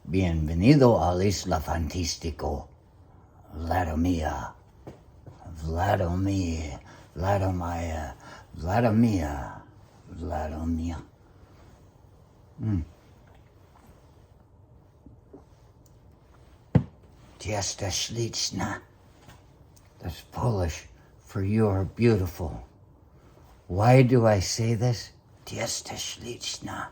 Bienvenido a Isla Fantastico. Vladomie. Vladomie. Vladomie. Vladomie. Vladomie. Jesta śliczna. That's Polish for you are beautiful. Why do I say this? Jesta śliczna.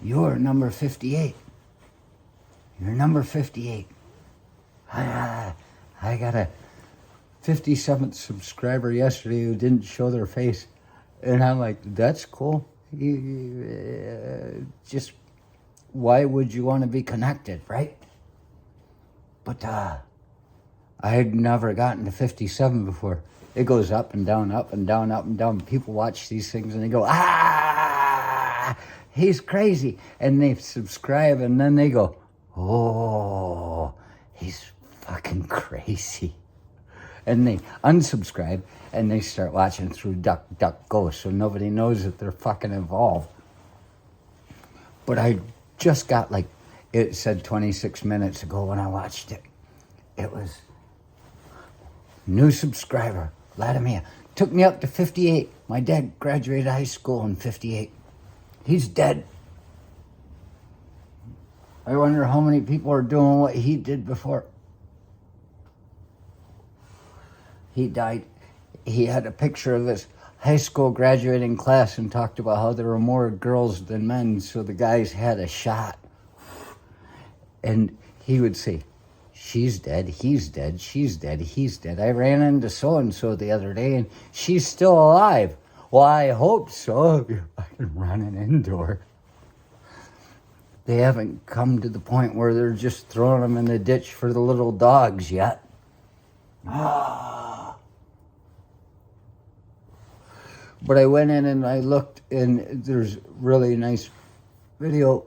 You're number 58. You're number 58. I got a 57th subscriber yesterday who didn't show their face. And I'm like, that's cool. Just, why would you want to be connected, right? But I had never gotten to 57 before. It goes up and down, up and down, up and down. People watch these things and they go, he's crazy. And they subscribe and then they go, oh, he's fucking crazy. And they unsubscribe and they start watching through DuckDuckGo, so nobody knows that they're fucking involved. But I just got it said 26 minutes ago when I watched it. It was new subscriber, Vladomie. Took me up to 58. My dad graduated high school in 58. He's dead. I wonder how many people are doing what he did before. He died. He had a picture of his high school graduating class and talked about how there were more girls than men, so the guys had a shot. And he would say, she's dead, he's dead, she's dead, he's dead. I ran into so-and-so the other day and she's still alive. Well, I hope so, if you're fucking running into her. They haven't come to the point where they're just throwing them in the ditch for the little dogs yet. But I went in and I looked, and there's really nice video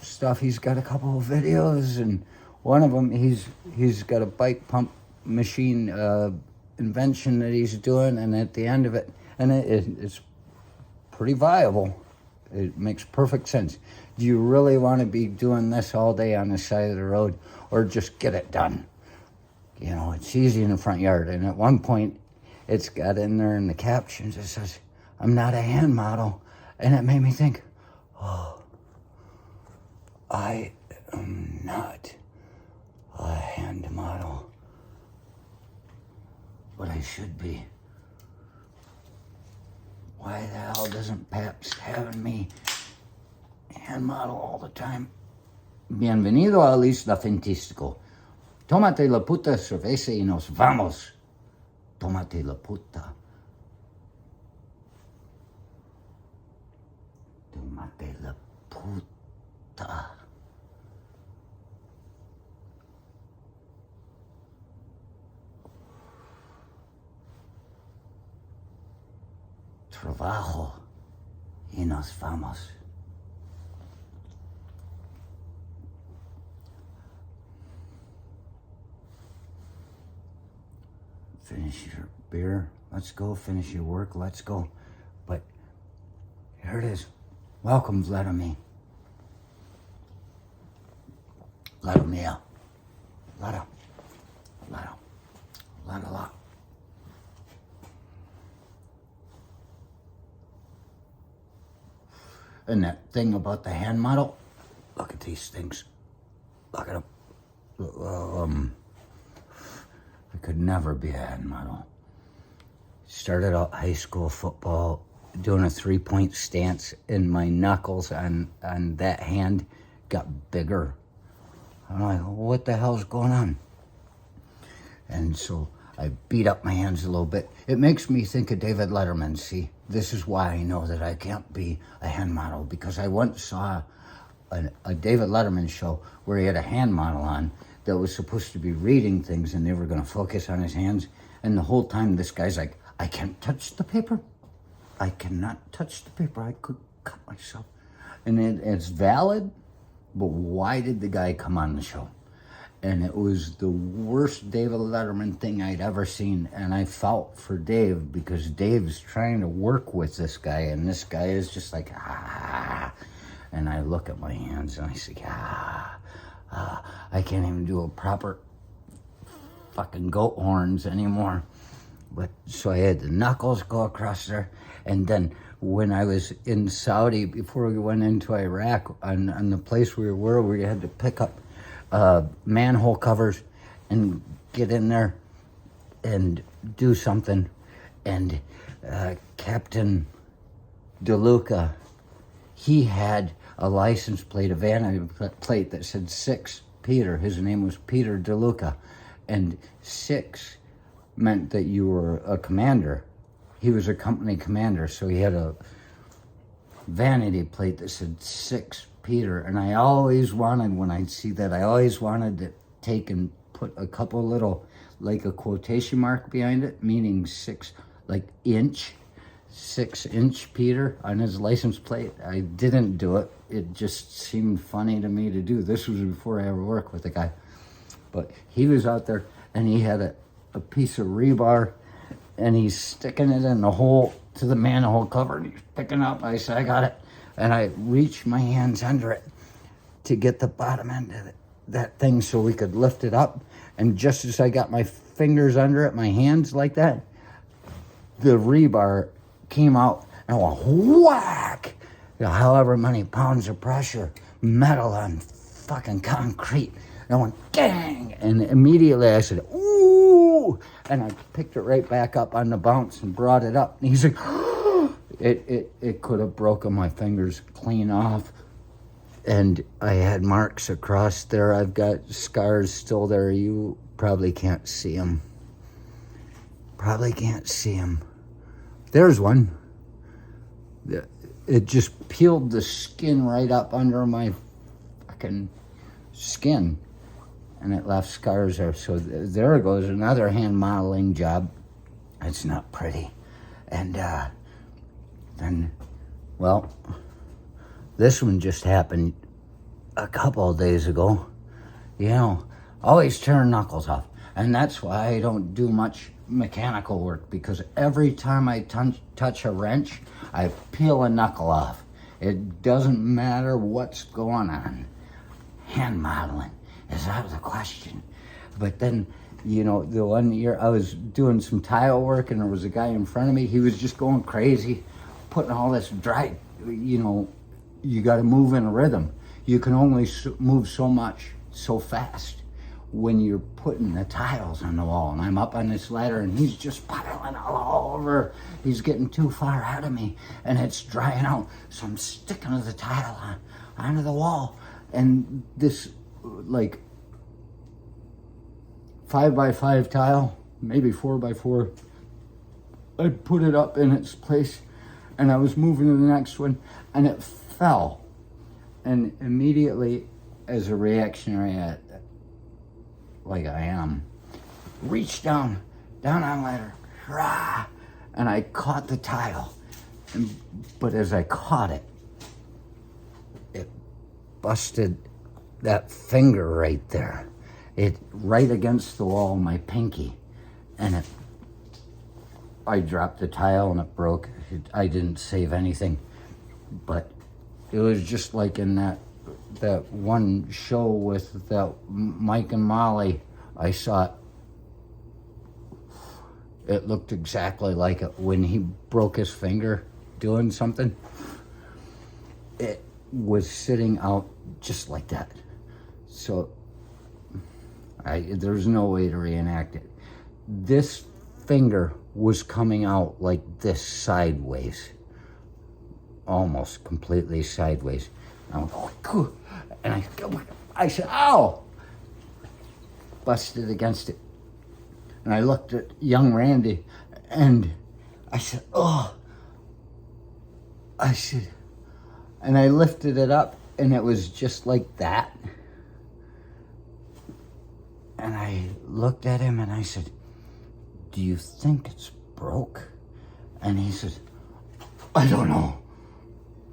stuff. He's got a couple of videos, and one of them, he's got a bike pump machine invention that he's doing, and at the end of it, and it's pretty viable. It makes perfect sense. Do you really want to be doing this all day on the side of the road, or just get it done? You know, it's easy in the front yard. And at one point, it's got in there in the captions, it says, I'm not a hand model. And it made me think, oh, I am not a hand model. But I should be. Why the hell doesn't Paps having me hand model all the time? Bienvenido a Isla Fantastico. Tómate la puta cerveza y nos vamos. Tómate la puta. Tómate la puta. Trabajo y nos vamos. Finish your beer, let's go. Finish your work, let's go. But here it is. Welcome, Vladomie. Vladomie. Vlado. And that thing about the hand model, look at these things. Look at them. I could never be a hand model. Started out high school football, doing a 3-point stance, and my knuckles on that hand got bigger. I'm like, what the hell's going on? And so I beat up my hands a little bit. It makes me think of David Letterman. See, this is why I know that I can't be a hand model, because I once saw a David Letterman show where he had a hand model on that was supposed to be reading things, and they were going to focus on his hands. And the whole time this guy's like, I can't touch the paper. I cannot touch the paper. I could cut myself. And it's valid, but why did the guy come on the show? And it was the worst David Letterman thing I'd ever seen. And I felt for Dave, because Dave's trying to work with this guy, and this guy is just like, And I look at my hands and I say, I can't even do a proper fucking goat horns anymore. But so I had the knuckles go across there. And then when I was in Saudi, before we went into Iraq, on the place we were, we had to pick up manhole covers and get in there and do something. And Captain DeLuca, he had a license plate, a vanity plate that said 6 Peter. His name was Peter DeLuca. And 6 meant that you were a commander. He was a company commander, so he had a vanity plate that said 6 Peter. And I always wanted, when I'd see that, I always wanted to take and put a couple little, like a quotation mark behind it, meaning 6, like inch, 6-inch Peter on his license plate. I didn't do it. It just seemed funny to me to do. This was before I ever worked with the guy. But he was out there, and he had a piece of rebar, and he's sticking it in the hole to the manhole cover, and he's picking up. I said, I got it. And I reached my hands under it to get the bottom end of that thing so we could lift it up. And just as I got my fingers under it, my hands like that, the rebar came out and I went whack. However many pounds of pressure, metal on fucking concrete. And I went gang. And immediately I said, ooh. And I picked it right back up on the bounce and brought it up. And he's like, it could have broken my fingers clean off. And I had marks across there. I've got scars still there. You probably can't see them. Probably can't see them. There's one. It just peeled the skin right up under my fucking skin. And it left scars there. So there goes another hand modeling job. It's not pretty. And then, well, this one just happened a couple of days ago. You know, always turn knuckles off. And that's why I don't do much mechanical work, because every time I touch a wrench, I peel a knuckle off. It doesn't matter what's going on. Hand modeling is out of the question. But then, you know, the one year I was doing some tile work and there was a guy in front of me. He was just going crazy, putting all this dry, you know, you got to move in a rhythm. You can only move so much, so fast when you're putting the tiles on the wall. And I'm up on this ladder and he's just piling all over. He's getting too far ahead of me and it's drying out. So I'm sticking the tile onto the wall. And this like 5x5 tile, maybe 4x4, I put it up in its place and I was moving to the next one and it fell. And immediately, as a reactionary, like I am, reached down on ladder, rah, and I caught the tile. But as I caught it, it busted that finger right there. It right against the wall, my pinky, and I dropped the tile and it broke. I didn't save anything, but it was just like in that one show with that Mike and Molly. I saw it. It looked exactly like it when he broke his finger doing something. It was sitting out just like that. So there's no way to reenact it. This finger was coming out like this sideways. Almost completely sideways. And I said, ow! Busted against it. And I looked at young Randy and I said, oh. I said, and I lifted it up and it was just like that. And I looked at him and I said, do you think it's broke? And he said, I don't know.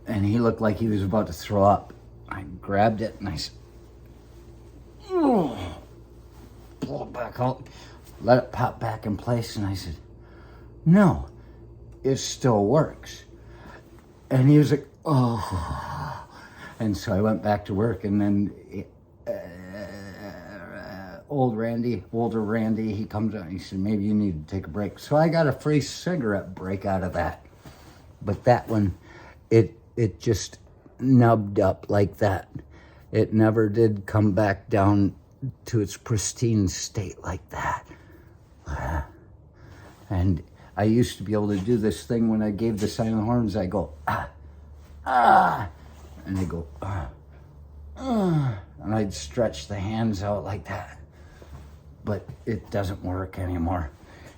And he looked like he was about to throw up. I grabbed it and I said, oh, pull it back out, let it pop back in place. And I said, no, it still works. And he was like, oh. And so I went back to work, and then older Randy, he comes out and he said, maybe you need to take a break. So I got a free cigarette break out of that. But that one, it just nubbed up like that. It never did come back down to its pristine state like that. And I used to be able to do this thing when I gave the silent horns. I go, and they go, and I'd stretch the hands out like that. But it doesn't work anymore.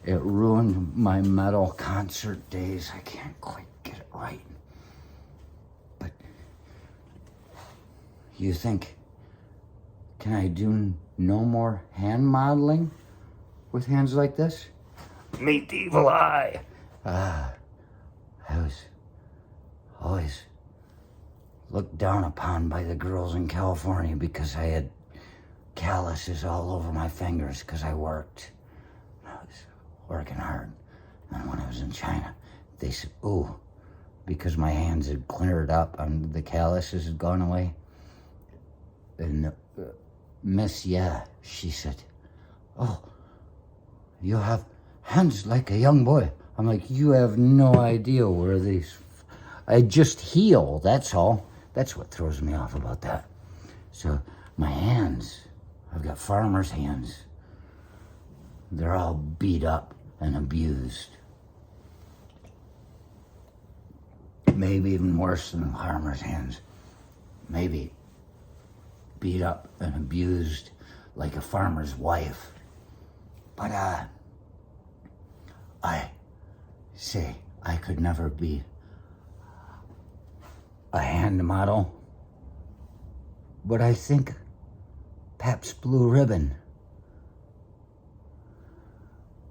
It ruined my metal concert days. I can't quite get it right. But you think, can I do no more hand modeling with hands like this? Meet the evil eye. I was always looked down upon by the girls in California because I had calluses all over my fingers because I worked. I was working hard. And when I was in China, they said, ooh, because my hands had cleared up and the calluses had gone away. And Miss, she said, oh, you have hands like a young boy. I'm like, you have no idea where these... I just heal, that's all. That's what throws me off about that. So my hands, I've got farmer's hands. They're all beat up and abused. Maybe even worse than farmer's hands. Maybe beat up and abused like a farmer's wife. But I say I could never be a hand model, but I think Pabst Blue Ribbon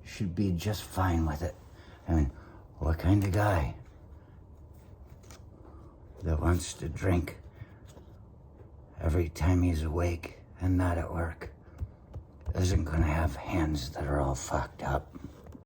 should be just fine with it. I mean, what kind of guy that wants to drink every time he's awake and not at work isn't gonna have hands that are all fucked up?